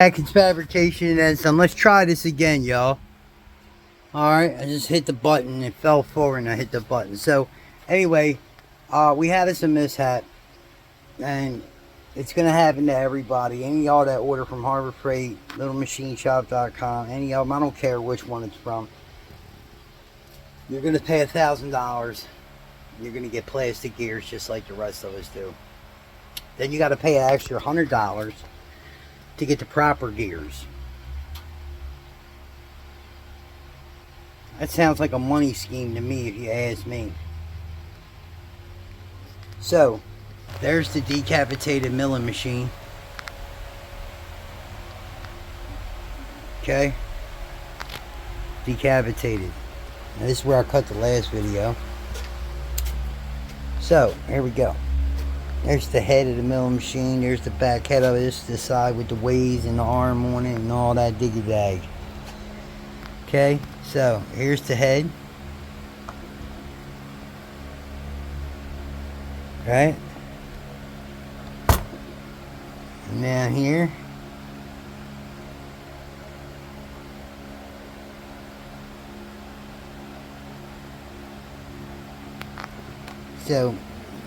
Package fabrication and some. Let's try this again, y'all. Alright, I just hit the button. It fell forward and I hit the button. So, anyway, we had us a mishap. And it's going to happen to everybody. Any of y'all that order from Harbor Freight, LittleMachineShop.com, any of them, I don't care which one it's from. You're going to pay $1,000. You're going to get plastic gears just like the rest of us do. Then you got to pay an extra $100 to get the proper gears. That sounds like a money scheme to me if you ask me. So, there's the decapitated milling machine. Okay? Decapitated. Now this is where I cut the last video. So, here we go. There's the head of the milling machine. There's the back head of this side with the ways and the arm on it and all that diggy dag. Okay, so here's the head. Right? And down here. So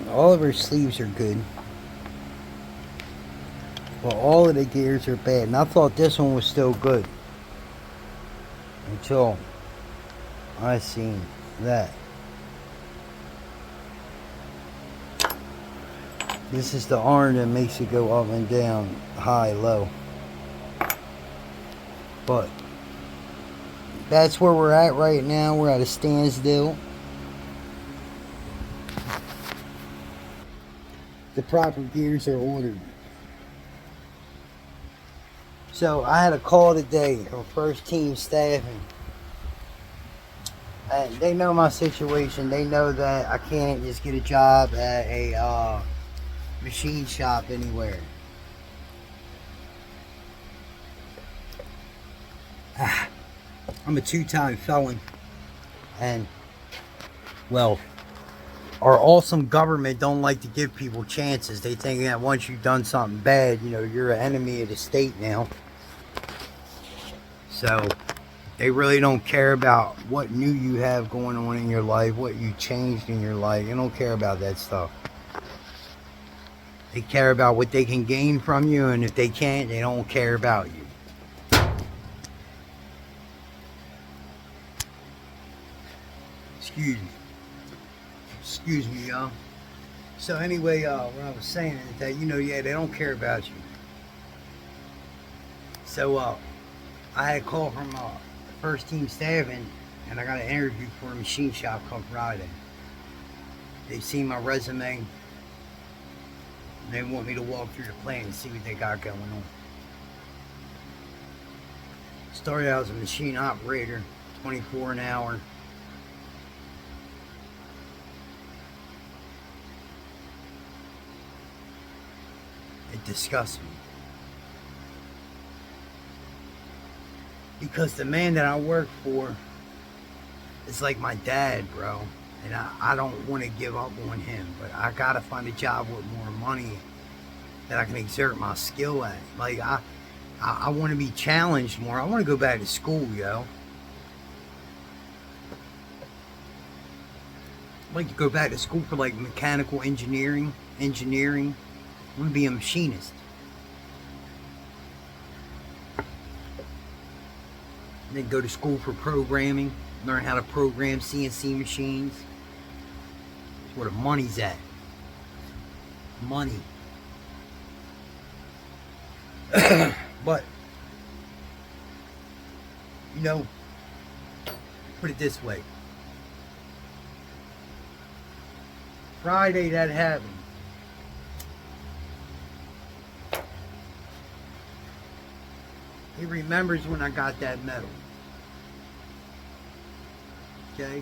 all of her sleeves are good, but all of the gears are bad. And I thought this one was still good until I seen that. This is the arm that makes it go up and down, high, low. But that's where we're at right now. We're at a standstill. The proper gears are ordered. So I had a call today from first team staffing. And they know my situation. They know that I can't just get a job at a machine shop anywhere. I'm a two-time felon. And, well, our awesome government don't like to give people chances. They think that once you've done something bad, you know, you're an enemy of the state now. So they really don't care about what new you have going on in your life, what you changed in your life. They don't care about that stuff. They care about what they can gain from you, and if they can't, they don't care about you. Excuse me, y'all. So anyway, what I was saying is that, you know, yeah, they don't care about you. So I had a call from first team staffing, and I got an interview for a machine shop come Friday. They've seen my resume. And they want me to walk through the plant and see what they got going on. Started out as a machine operator, 24 an hour. It disgusts me. Because the man that I work for is like my dad, bro. And I don't want to give up on him. But I got to find a job with more money that I can exert my skill at. Like, I want to be challenged more. I want to go back to school, yo. I'd like to go back to school for, like, mechanical engineering. I want to be a machinist. And then go to school for programming. Learn how to program CNC machines. That's where the money's at. Money. But, you know, put it this way. Friday that happened. He remembers when I got that medal. Okay?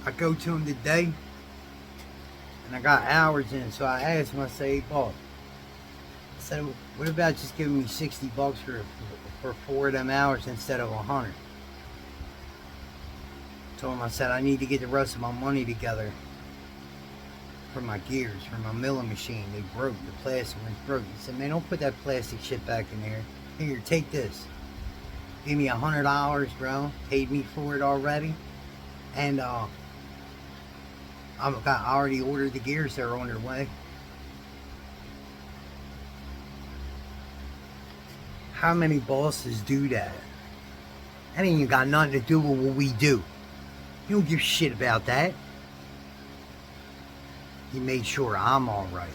I go to him today, and I got hours in, so I asked him, I say, hey, boss, I said, what about just giving me $60 for 4 of them hours instead of 100? Told him, I said, I need to get the rest of my money together for my gears, for my milling machine. They broke. The plastic ones broke. He said, man, don't put that plastic shit back in there. Here, take this. Give me $100, bro. Paid me for it already. And I already ordered the gears. They're on their way. How many bosses do that? That ain't even got nothing to do with what we do. You don't give a shit about that. He made sure I'm alright.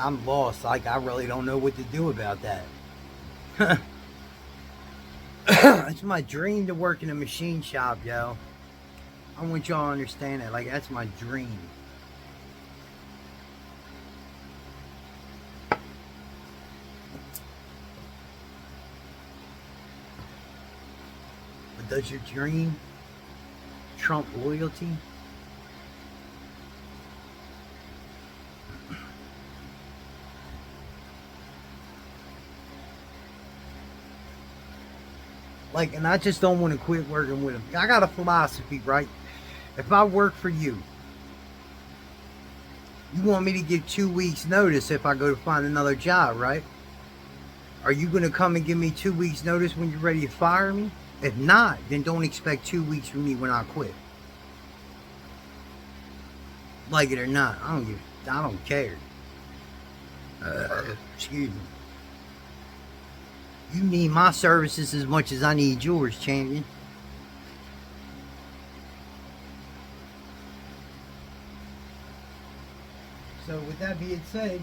I'm lost. Like, I really don't know what to do about that. It's my dream to work in a machine shop, yo. I want y'all to understand that. Like, that's my dream. But does your dream trump loyalty? Like, and I just don't want to quit working with them. I got a philosophy, right? If I work for you, you want me to give 2 weeks notice if I go to find another job, right? Are you going to come and give me 2 weeks notice when you're ready to fire me? If not, then don't expect 2 weeks from me when I quit. Like it or not, I don't care. Excuse me. You need my services as much as I need yours, champion. So with that being said,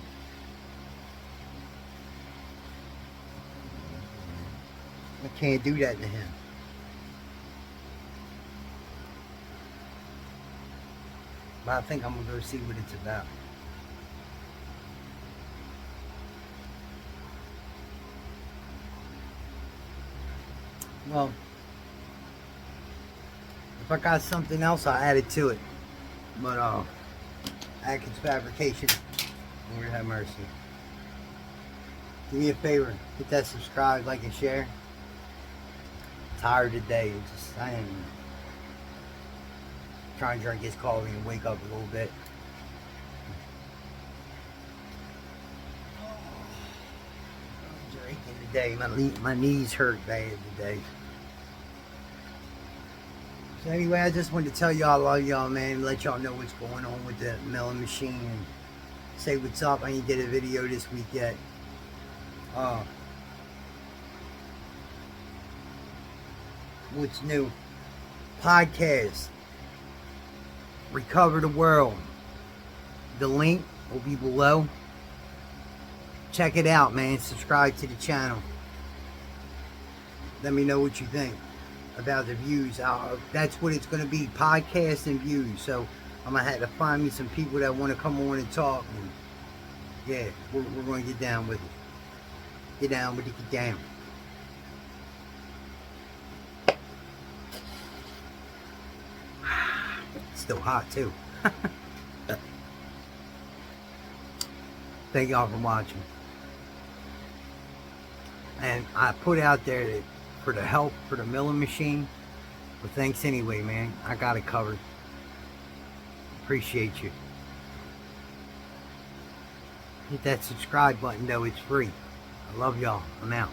I can't do that to him. But I think I'm going to go see what it's about. Well, if I got something else, I'll add it to it. But, Atkins Fabrication, Lord have mercy. Do me a favor, hit that subscribe, like, and share. I'm tired today. I am trying to drink his coffee and wake up a little bit. I'm drinking today. My knees hurt bad today. So anyway, I just wanted to tell y'all I love y'all, man. Let y'all know what's going on with the milling machine and say what's up. I ain't did a video this week yet. What's new? Podcast. Recover the World. The link will be below. Check it out, man. Subscribe to the channel. Let me know what you think about the views. That's what it's going to be, podcast and views. So I'm going to have to find me some people that want to come on and talk. And yeah, we're going to get down with it. Get down with it, get down. It's still hot too. Thank y'all for watching. And I put out there that for the help for the milling machine. But thanks anyway, man. I got it covered. Appreciate you. Hit that subscribe button though, it's free. I love y'all. I'm out.